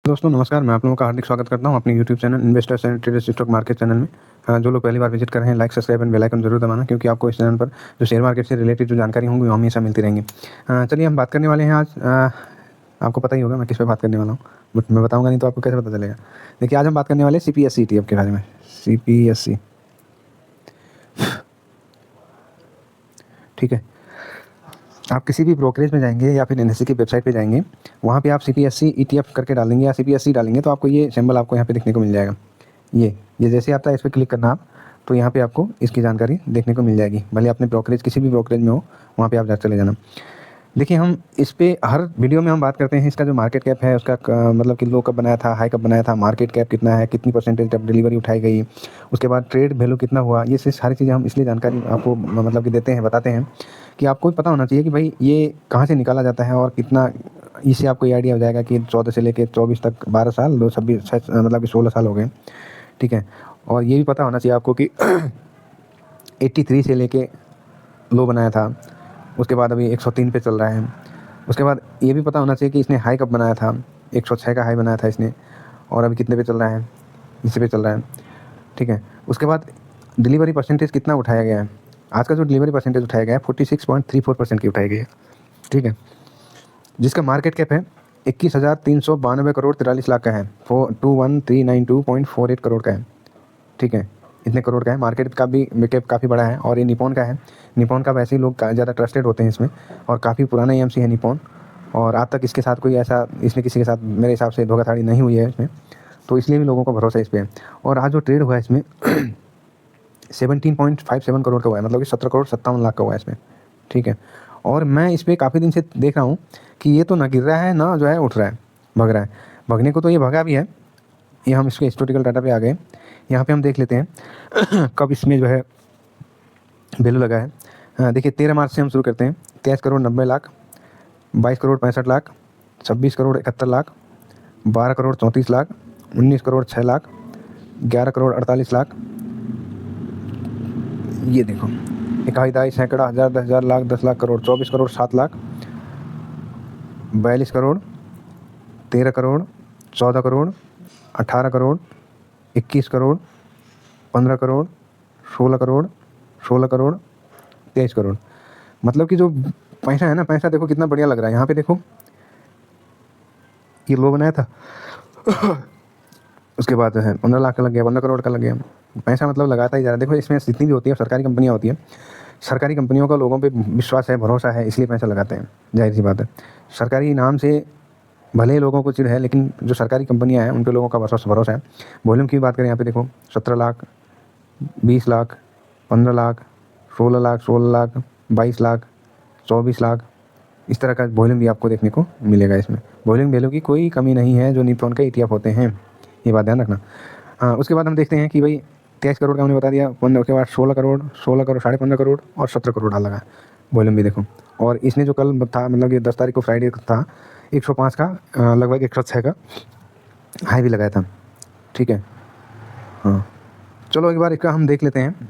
दोस्तों नमस्कार, मैं आप लोगों का हार्दिक स्वागत करता हूं अपने YouTube channel investors and traders stock market channel में। जो लोग पहली बार विजिट कर रहे हैं, like subscribe and bell icon जरूर दबाना, क्योंकि आपको इस चैनल पर जो शेयर मार्केट से रिलेटेड जो जानकारी होंगी वो हमेशा मिलती रहेंगी। चलिए हम बात करने वाले हैं आज। आपको पता ही होगा मैं किस पे बात करने वाला हूँ, बट मैं बताऊँगा नहीं तो आपको कैसे पता चलेगा। देखिए, आज हम बात करने वाले CPSE ETF के बारे में। CPSE, ठीक है। आप किसी भी ब्रोकरेज में जाएंगे या फिर NSE की वेबसाइट पे जाएंगे, वहाँ पे आप CPSE ETF करके डालेंगे या CPSE डालेंगे तो आपको ये सिंबल आपको यहाँ पे देखने को मिल जाएगा। ये जैसे आता है, इस पर क्लिक करना आप, तो यहाँ पे आपको इसकी जानकारी देखने को मिल जाएगी। भले अपने ब्रोकरेज किसी भी ब्रोकरेज में हो, वहाँ पे आप जा चले जाना। देखिए, हम इस पे हर वीडियो में हम बात करते हैं इसका जो मार्केट कैप है उसका, मतलब कि लो कब बनाया था, हाई कब बनाया था, मार्केट कैप कितना है, कितनी परसेंटेज जब डिलीवरी उठाई गई, उसके बाद ट्रेड वैल्यू कितना हुआ। ये सारी चीज़ें हम इसलिए जानकारी आपको मतलब कि देते हैं, बताते हैं कि आपको पता होना चाहिए कि भाई ये कहाँ से निकाला जाता है और कितना। इससे आपको ये आइडिया हो जाएगा कि 14 से लेकर 24 तक 12 साल, 226 मतलब कि 16 साल हो गए, ठीक है। और ये भी पता होना चाहिए आपको कि 83 से लेके लो बनाया था, उसके बाद अभी 103 पे चल रहा है। उसके बाद ये भी पता होना चाहिए कि इसने हाई कब बनाया था, 106 का हाई बनाया था इसने, और अभी कितने पे चल रहा है, इसी पे चल रहा है, ठीक है। उसके बाद डिलीवरी परसेंटेज कितना उठाया गया है। आज का जो डिलीवरी परसेंटेज उठाया गया है 46.34% की उठाई गई है, ठीक है। जिसका मार्केट कैप है 21,392 करोड़ 43 लाख का है, 21,392.48 करोड़ का है, ठीक है। इतने करोड़ का है। मार्केट का भी कैप काफ़ी बड़ा है और ये निपॉन का है। निपॉन का वैसे ही लोग ज़्यादा ट्रस्टेड होते हैं इसमें, और काफ़ी पुराना EMC है निपॉन, और आज तक इसके साथ कोई ऐसा, इसने किसी के साथ मेरे हिसाब से धोखाधड़ी नहीं हुई है इसमें, तो इसलिए भी लोगों को भरोसा इस पर है। और आज जो ट्रेड हुआ है इसमें 17.57 करोड़ का हुआ है, मतलब कि 17,57 लाख का हुआ है इसमें, ठीक है। और मैं इस पर काफ़ी दिन से देख रहा हूँ कि ये तो ना गिर रहा है ना जो है उठ रहा है, भग रहा है। भगने को तो ये भगा भी है। ये हम इसके हिस्टोरिकल डाटा पे आ गए। यहाँ पे हम देख लेते हैं कब इसमें जो है वैल्यू लगा है। देखिए, 13 मार्च से हम शुरू करते हैं। 23 करोड़ 90 लाख, 22 करोड़ 65 लाख, 26 करोड़ 71 लाख, 12 करोड़ 34 लाख, 19 करोड़ 6 लाख, 11 करोड़ 48 लाख। ये देखो, इकाई दाई सैकड़ा हज़ार 10,000 लाख 10 लाख करोड़, 24 करोड़ 7 लाख, 42 करोड़, 13 करोड़, 14 करोड़, 18 करोड़, 21 करोड़, 15 करोड़, 16 करोड़, 16 करोड़, 23 करोड़। मतलब कि जो पैसा है ना, पैसा देखो कितना बढ़िया लग रहा है। यहाँ पे देखो, ये लो बनाया था उसके बाद है 15 लाख का लग गया, 15 करोड़ का लग गया। पैसा मतलब लगाता ही जा रहा है। देखो, इसमें जितनी भी होती है सरकारी कंपनियाँ होती है, सरकारी कंपनियों का लोगों पे विश्वास है, भरोसा है, इसलिए पैसा लगाते हैं। जाहिर सी बात है, सरकारी नाम से भले ही लोगों को चिढ़ है, लेकिन जो सरकारी कंपनियां हैं उन पे लोगों का भरोसा है। वॉल्यूम की बात करें, यहाँ पे देखो 17 लाख, 20 लाख, 15 लाख, 16 लाख, 16 लाख, 22 लाख, 24 लाख, इस तरह का वॉल्यूम भी आपको देखने को मिलेगा इसमें। वॉल्यूम वैल्यू की कोई कमी नहीं है जो निपॉन के ETF होते हैं, ये बात ध्यान रखना। हाँ, उसके बाद हम देखते हैं कि भाई 23 करोड़ का हमने बता दिया, उसके बाद 16 करोड़, 16 करोड़, 15.5 करोड़ और 17 करोड़ डाल लगा। वॉल्यूम भी देखो। और इसने जो कल था, मतलब ये 10 तारीख को फ्राइडे था, 105 का लगभग 106 का हाई भी लगाया था, ठीक है। हाँ, चलो एक बार इसका हम देख लेते हैं।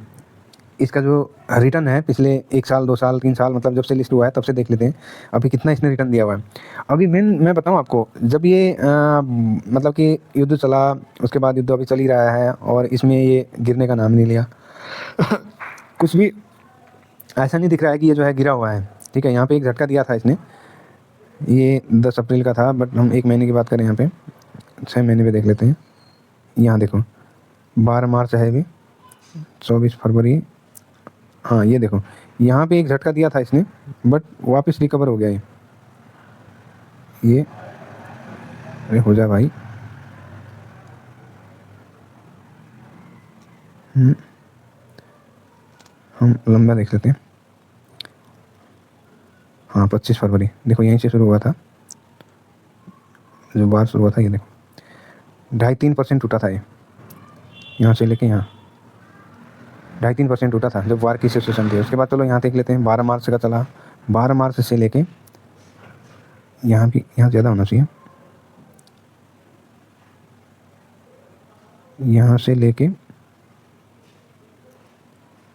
इसका जो रिटर्न है पिछले 1 साल 2 साल 3 साल, मतलब जब से लिस्ट हुआ है तब से देख लेते हैं अभी कितना इसने रिटर्न दिया हुआ है। अभी मैं बताऊं आपको, जब ये मतलब कि युद्ध चला, उसके बाद युद्ध अभी चल ही रहा है और इसमें ये गिरने का नाम नहीं लिया कुछ भी ऐसा नहीं दिख रहा है कि ये जो है गिरा हुआ है, ठीक है। यहाँ पे एक झटका दिया था इसने, ये 10 अप्रैल का था, बट हम 1 महीने की बात करें, यहाँ पे 6 महीने पे देख लेते हैं। यहाँ देखो 12 मार्च है अभी, 24 फरवरी, हाँ ये देखो, यहाँ पे एक झटका दिया था इसने, बट वापस रिकवर हो गया ये। अरे हो जा भाई। हम लंबा देख लेते हैं। हाँ, 25 फरवरी देखो, यहीं से शुरू हुआ था, जो बार शुरू हुआ था, ये देखो 2.5-3% टूटा था ये, यहाँ से लेके यहाँ 2.5-3% टूटा था जब वार की सिचुएशन थी। उसके बाद चलो यहाँ देख लेते हैं, 12 मार्च का चला, 12 मार्च से लेके यहाँ भी, यहाँ ज़्यादा होना चाहिए, यहाँ से लेके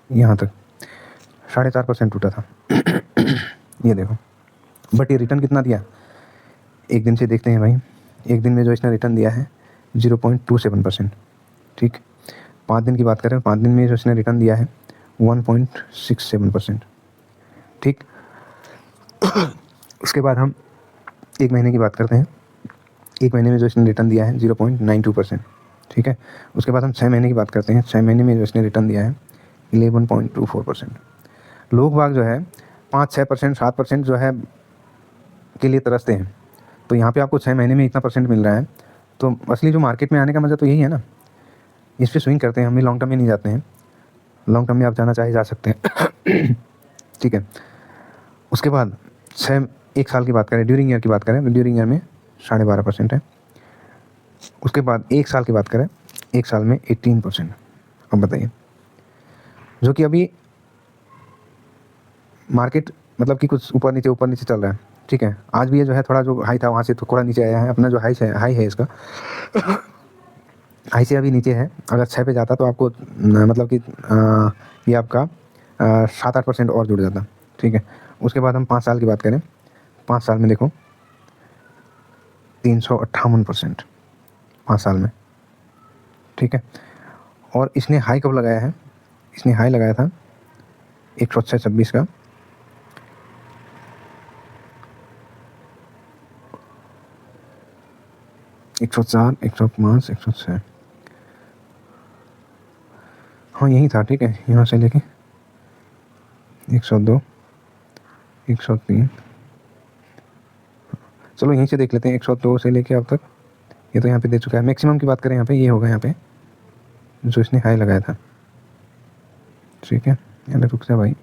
यहाँ तक 4.5% टूटा था ये देखो। बट ये रिटर्न कितना दिया, एक दिन से देखते हैं भाई। एक दिन में जो इसने रिटर्न दिया है 0.27%। ठीक, 5 दिन की बात करें, 5 दिन में जो इसने रिटर्न दिया है 1.67%। ठीक, उसके बाद हम 1 महीने की बात करते हैं। 1 महीने में जो इसने रिटर्न दिया है 0.92%। ठीक है, उसके बाद हम 6 महीने की बात करते हैं। 6 महीने में जो इसने रिटर्न दिया है 11.24%। लोग बाग जो है 5-6%, 7% जो है के लिए तरसते हैं, तो यहाँ पे आपको 6 महीने में इतना परसेंट मिल रहा है, तो असली जो मार्केट में आने का मज़ा तो यही है ना। इस पे स्विंग करते हैं, हम भी लॉन्ग टर्म में नहीं जाते हैं। लॉन्ग टर्म में आप जाना चाहे जा सकते हैं। ठीक है, उसके बाद 1 साल की बात करें, ड्यूरिंग ईयर की बात करें, तो ड्यूरिंग ईयर में 12.5% है। उसके बाद 1 साल की बात करें, 1 साल में 18%। अब बताइए, जो कि अभी मार्केट मतलब कि कुछ ऊपर नीचे चल रहा है। ठीक है, आज भी ये जो है थोड़ा जो हाई था वहाँ से थोड़ा नीचे आया है। अपना जो हाई है इसका हाई से अभी नीचे है। अगर 6 पे जाता तो आपको मतलब कि ये आपका 7-8% और जुड़ जाता। ठीक है, उसके बाद हम 5 साल की बात करें, 5 साल में देखो 358%, 5 साल में। ठीक है, और इसने हाई कब लगाया है? इसने हाई लगाया था 106.26 का। एक 104, 105, 106, हाँ यही था। ठीक है, यहाँ से लेके 102, 103, चलो यहीं से देख लेते हैं 102 से लेके अब तक। ये तो यहाँ पे दे चुका है। मैक्सिमम की बात करें यहाँ पे, ये होगा यहाँ पे जो इसने हाई लगाया था। ठीक है, यहाँ रुक जा भाई,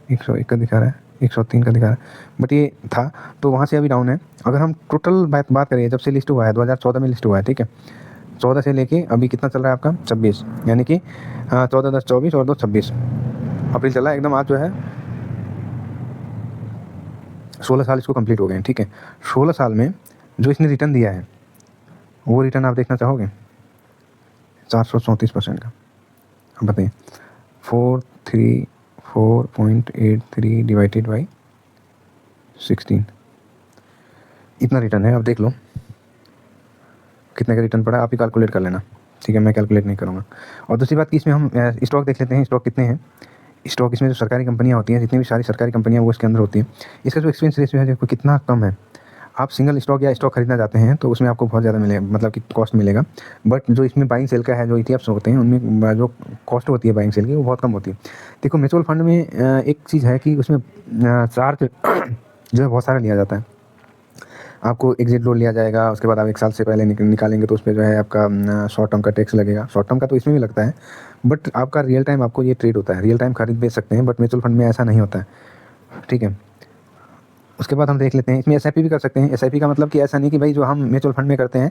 101 का दिखा रहा है, 103 का दिखा रहा है, बट ये था तो वहाँ से अभी डाउन है। अगर हम टोटल बात करें, जब से लिस्ट हुआ है 2014 में लिस्ट हुआ है। ठीक है, 14 से लेके अभी कितना चल रहा है आपका 26, यानी कि 14-10-24 और 2-26 अप्रैल चला है एकदम। आज जो है 16 साल इसको कंप्लीट हो गए हैं। ठीक है, 16 साल में जो इसने रिटर्न दिया है वो रिटर्न आप देखना चाहोगे? 434% का। अब बताइए, 434.83 डिवाइडेड बाई 16, इतना रिटर्न है। अब देख लो कितने का रिटर्न पड़ा, आप ही कैलकुलेट कर लेना। ठीक है, मैं कैलकुलेट नहीं करूँगा। और दूसरी बात कि इसमें हम स्टॉक देख लेते हैं, स्टॉक कितने हैं। स्टॉक इसमें जो सरकारी कंपनियाँ होती हैं, जितनी भी सारी सरकारी कंपनियाँ वो इसके अंदर होती हैं, इसका जो एक्सपेंस रेशियो है देखो कितना कम है। आप सिंगल स्टॉक या स्टॉक खरीदना चाहते हैं तो उसमें आपको बहुत ज़्यादा मिलेगा, मतलब कि कॉस्ट मिलेगा। बट जो इसमें बाइंग सेल का है, जो ETFs होते हैं उनमें जो कॉस्ट होती है बाइंग सेल की वो बहुत कम होती है। देखो म्यूचुअल फंड में एक चीज़ है कि उसमें चार्ज जो है बहुत सारा लिया जाता है। आपको एग्जिट लोड लिया जाएगा, उसके बाद आप 1 साल से पहले निकालेंगे तो उस पर जो है आपका शॉर्ट टर्म का टैक्स लगेगा। शॉर्ट टर्म का तो इसमें भी लगता है, बट आपका रियल टाइम आपको ये ट्रेड होता है, रियल टाइम खरीद बेच सकते हैं, बट म्यूचुअल फंड में ऐसा नहीं होता है। ठीक है, उसके बाद हम देख लेते हैं इसमें SIP भी कर सकते हैं। SIP का मतलब कि ऐसा नहीं कि भाई जो हम म्यूचुअल फंड में करते हैं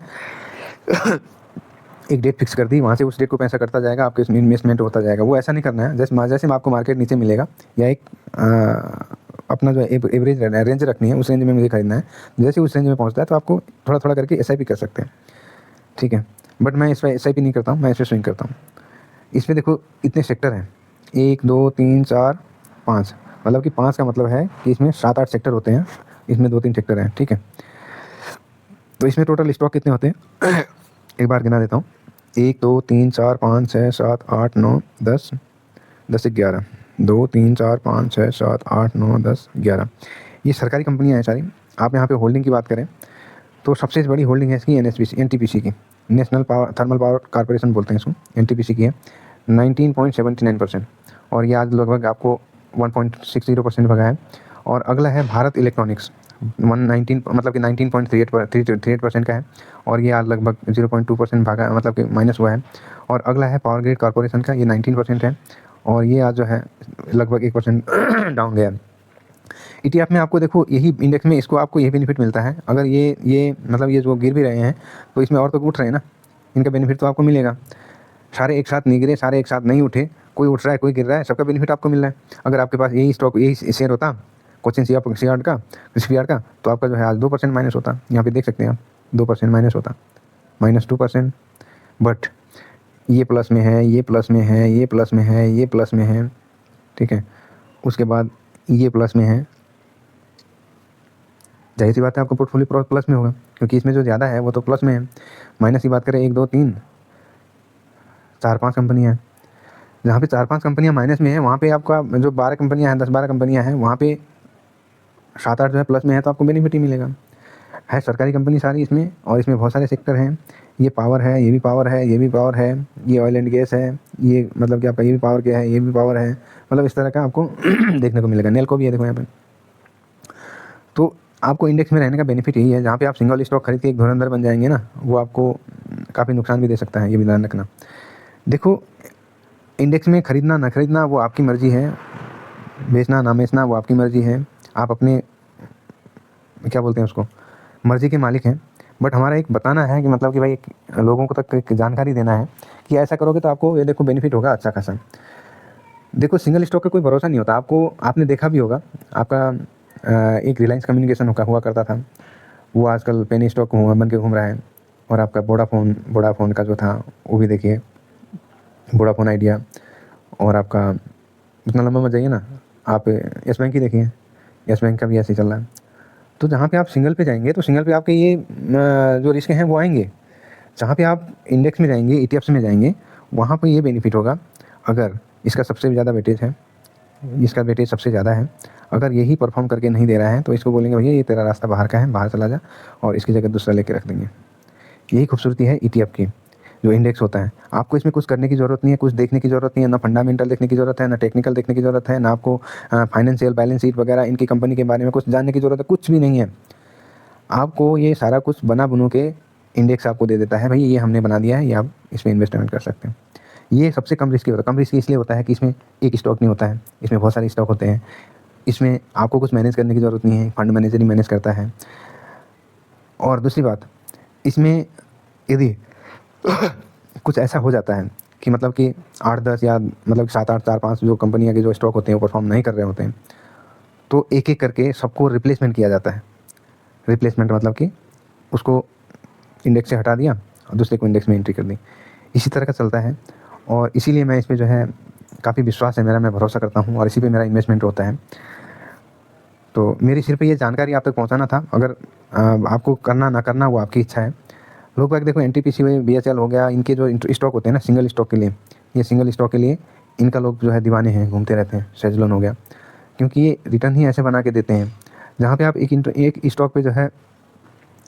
एक डेट फिक्स कर दी, वहाँ से उस डेट को पैसा करता जाएगा, आपके इसमें इन्वेस्टमेंट होता जाएगा, वो ऐसा नहीं करना है। जैसे आपको मार्केट नीचे मिलेगा या एक अपना जो एवरेज रेंज रखनी है, उस रेंज में मुझे खरीदना है। जैसे उस रेंज में पहुँचता है तो आपको थोड़ा थोड़ा करके SIP कर सकते हैं। ठीक है, बट मैं इस पर SIP नहीं करता हूँ, मैं इस पर स्विंग करता हूँ। इसमें देखो इतने सेक्टर हैं, 1 2 3 4 5, मतलब कि 5 का मतलब है कि इसमें 7-8 सेक्टर होते हैं, इसमें 2-3 सेक्टर हैं। ठीक है, तो इसमें टोटल स्टॉक कितने होते हैं एक बार गिना देता हूँ, 1 2 3 4 5 6 7 8 9 10, 10 से 11, 2 3 4 5 6 7 8 9 10 11, ये सरकारी कंपनियाँ हैं सारी। आप यहाँ पे होल्डिंग की बात करें तो सबसे बड़ी होल्डिंग है इसकी NTPC की, नेशनल थर्मल पावर कॉर्पोरेशन बोलते हैं इसको, NTPC की है 19.79%, और ये आज लगभग आपको 1.60% भगा है। और अगला है भारत इलेक्ट्रॉनिक्स, 119 मतलब कि 19.38% का है, और ये आज लगभग 0.2% भागा, मतलब कि माइनस हुआ है। और अगला है पावर ग्रिड कॉर्पोरेशन का, ये 19% है, और ये आज जो है लगभग 1% डाउन गया। ETF में आपको देखो यही इंडेक्स में इसको आपको यही बेनिफिट मिलता है। अगर ये मतलब ये जो गिर भी रहे हैं तो इसमें और तो उठ रहे हैं ना, इनका बेनिफिट तो आपको मिलेगा। सारे एक साथ नहीं गिरे, सारे एक साथ नहीं उठे, कोई उठ रहा है कोई गिर रहा है, सबका बेनिफिट आपको मिल रहा है। अगर आपके पास यही स्टॉक यही शेयर होता कोचिन शिपयार्ड का, तो आपका जो है आज 2% माइनस होता। यहाँ पे देख सकते हैं आप 2% माइनस होता, -2%। बट ये प्लस में है, ये प्लस में है, ये प्लस में है, ये प्लस में है। ठीक है, उसके बाद ये प्लस में है, जाहिर सी बात है आपका पोर्टफोलियो प्लस में होगा, क्योंकि इसमें जो ज़्यादा है वो तो प्लस में है। माइनस की बात करें 1 2 3 4 5 कंपनियाँ हैं। जहाँ पे 4 5 कंपनियाँ माइनस में हैं, वहाँ पे आपका जो 12 कंपनियाँ हैं, 10 12 कंपनियाँ हैं, वहाँ पे 7 8 जो है प्लस में है, तो आपको बेनिफिट ही मिलेगा। है सरकारी कंपनी सारी इसमें, और इसमें बहुत सारे सेक्टर हैं। ये पावर है, ये भी पावर है, ये भी पावर है, ये ऑयल एंड गैस है, ये मतलब कि आपका ये भी पावर क्या है, ये भी पावर है, मतलब इस तरह का आपको देखने को मिलेगा। नेल्को भी है देखो यहाँ पे। तो आपको इंडेक्स में रहने का बेनिफिट यही है, जहाँ पे आप सिंगल स्टॉक खरीद के एक धुरंधर बन जाएंगे ना, वो आपको काफ़ी नुकसान भी दे सकता है, ये भी ध्यान रखना। देखो इंडेक्स में खरीदना ना खरीदना वो आपकी मर्ज़ी है, बेचना ना बेचना वो आपकी मर्ज़ी है। आप अपने क्या बोलते हैं उसको, मर्ज़ी के मालिक हैं। बट हमारा एक बताना है कि मतलब कि भाई एक लोगों को तक एक जानकारी देना है कि ऐसा करोगे तो आपको ये देखो बेनिफिट होगा अच्छा खासा। देखो सिंगल स्टॉक का कोई भरोसा नहीं होता। आपको आपने देखा भी होगा, आपका एक रिलायंस कम्युनिकेशन हुआ करता था, वो आजकल पेनी स्टॉक बन के घूम रहा है। और आपका वोडाफोन का जो था वो भी देखिए, वोडाफोन आइडिया। और आपका इतना लंबा मत जाइए ना, आप येस बैंक ही देखिए, येस बैंक का भी ऐसे ही चल रहा है। तो जहाँ पे आप सिंगल पे जाएंगे तो सिंगल पे आपके ये जो रिस्क हैं वो आएंगे। जहाँ पे आप इंडेक्स में जाएंगे, ETFs में जाएंगे, वहाँ पे ये बेनिफिट होगा। अगर इसका सबसे ज़्यादा वेटेज है, इसका वेटेज सबसे ज़्यादा है, अगर यही परफॉर्म करके नहीं दे रहा है तो इसको बोलेंगे भैया ये तेरा रास्ता बाहर का है, बाहर चला जा, और इसकी जगह दूसरा लेके रख देंगे। यही खूबसूरती है ETF की। जो इंडेक्स होता है, आपको इसमें कुछ करने की ज़रूरत नहीं है, कुछ देखने की ज़रूरत नहीं है, ना फंडामेंटल देखने की ज़रूरत है, ना टेक्निकल देखने की ज़रूरत है, ना आपको फाइनेंशियल बैलेंस शीट वगैरह इनकी कंपनी के बारे में कुछ जानने की ज़रूरत है, कुछ भी नहीं है। आपको ये सारा कुछ बना बुनू के इंडेक्स आपको दे देता है, भाई ये हमने बना दिया है, ये आप इसमें इन्वेस्टमेंट कर सकते हैं। ये सबसे कम रिस्की होता है। कम रिस्की इसलिए होता है कि इसमें एक स्टॉक नहीं होता है, इसमें बहुत सारे स्टॉक होते हैं। इसमें आपको कुछ मैनेज करने की ज़रूरत नहीं है, फंड मैनेजर ही मैनेज करता है। और दूसरी बात, इसमें यदि कुछ ऐसा हो जाता है कि मतलब कि 8 10 या मतलब 7 8 4 5 जो कंपनियाँ के जो स्टॉक होते हैं वो परफॉर्म नहीं कर रहे होते हैं, तो एक एक करके सबको रिप्लेसमेंट किया जाता है। रिप्लेसमेंट मतलब कि उसको इंडेक्स से हटा दिया और दूसरे को इंडेक्स में एंट्री कर दी, इसी तरह का चलता है। और इसीलिए मैं इस पे जो है काफ़ी विश्वास है मेरा, मैं भरोसा करता हूँ और इसी पे मेरा इन्वेस्टमेंट होता है। तो मेरी सिर्फ ये जानकारी आप तक पहुँचाना था। अगर आपको करना ना करना वो आपकी इच्छा है। लोग बाग देखो NTPC हुए, BHL हो गया, इनके जो स्टॉक होते हैं ना सिंगल स्टॉक के लिए, ये सिंगल स्टॉक के लिए इनका लोग जो है दीवाने हैं, घूमते रहते हैं। सेजलोन हो गया, क्योंकि ये रिटर्न ही ऐसे बना के देते हैं। जहाँ पे आप एक स्टॉक पे जो है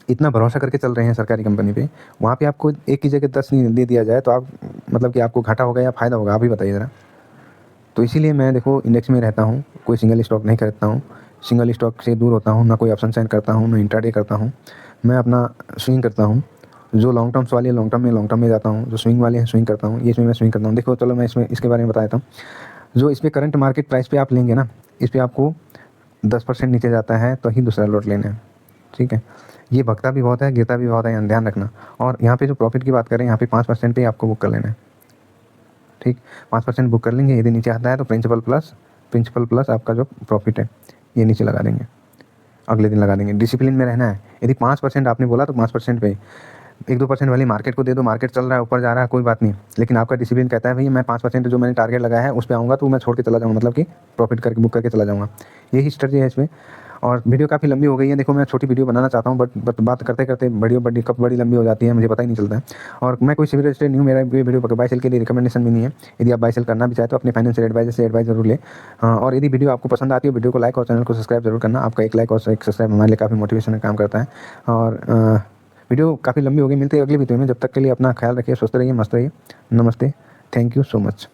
इतना भरोसा करके चल रहे हैं सरकारी कंपनी पे, वहाँ पे आपको एक की जगह 10 नहीं दे दिया जाए तो आप मतलब कि आपको घाटा होगा या फ़ायदा होगा, आप ही बताइए ज़रा। तो इसीलिए मैं देखो इंडेक्स में रहता हूँ, कोई सिंगल स्टॉक नहीं खरीदता हूँ, सिंगल स्टॉक से दूर होता हूँ, ना कोई ऑप्शन साइन करता हूँ, ना इंट्राडे करता हूँ। मैं अपना स्विंग करता हूँ। जो लॉन्ग टर्म्स वाली है लॉन्ग टर्म में जाता हूँ, जो स्विंग वाले हैं स्विंग करता हूँ। ये इसमें मैं स्विंग करता हूँ। देखो चलो मैं इसमें इसके बारे में बता देता हूँ। जो इस पर करंट मार्केट प्राइस पे आप लेंगे ना, इस पर आपको 10% नीचे जाता है तो ही दूसरा लॉट लेना है, ठीक है। ये भगता भी बहुत है, गिरता भी बहुत है, ध्यान रखना। और यहाँ पे जो प्रॉफिट की बात करें, यहाँ पे 5% पे आपको बुक कर लेना है, ठीक। 5% बुक कर लेंगे, यदि नीचे आता है तो प्रिंसिपल प्लस आपका जो प्रॉफिट है ये नीचे लगा देंगे, अगले दिन लगा देंगे। डिसिप्लिन में रहना है। यदि 5% आपने बोला तो 5% पे 1 2% वाली मार्केट को दे दो। मार्केट चल रहा है, ऊपर जा रहा है, कोई बात नहीं, लेकिन आपका डिसिप्लिन कहता है भैया मैं 5% जो मैंने टारगेट लगाया है उस पे आऊँगा, तो मैं छोड़ के चला जाऊँगा, मतलब कि प्रॉफिट करके बुक करके चला जाऊँगा। यही स्ट्रेटजी है इसमें। और वीडियो काफ़ी लंबी हो गई है। देखो मैं छोटी वीडियो बनाना चाहता हूँ, बट बात करते करते बड़ी कब बड़ी लंबी हो जाती है मुझे पता ही नहीं चलता है। और मैं कोई सिविल स्टेट नहीं हूँ, मेरा ये वीडियो बाय सेल के लिए रिकमेंडेशन भी नहीं है। यदि आप बाय सेल करना भी चाहे तो अपने फाइनेंशियल एडवाइजर से एडवाइस जरूर लें। और यदि वीडियो आपको पसंद आती है, वीडियो को लाइक और चैनल को सब्सक्राइब जरूर करना। आपका एक लाइक और एक सब्सक्राइब हमारे लिए काफ़ी मोटिवेशन का काम करता है। और वीडियो काफ़ी लंबी हो गई, मिलते हैं अगली वीडियो में। जब तक के लिए अपना ख्याल रखिए, स्वस्थ रहिए, मस्त रहिए। नमस्ते, थैंक यू सो मच।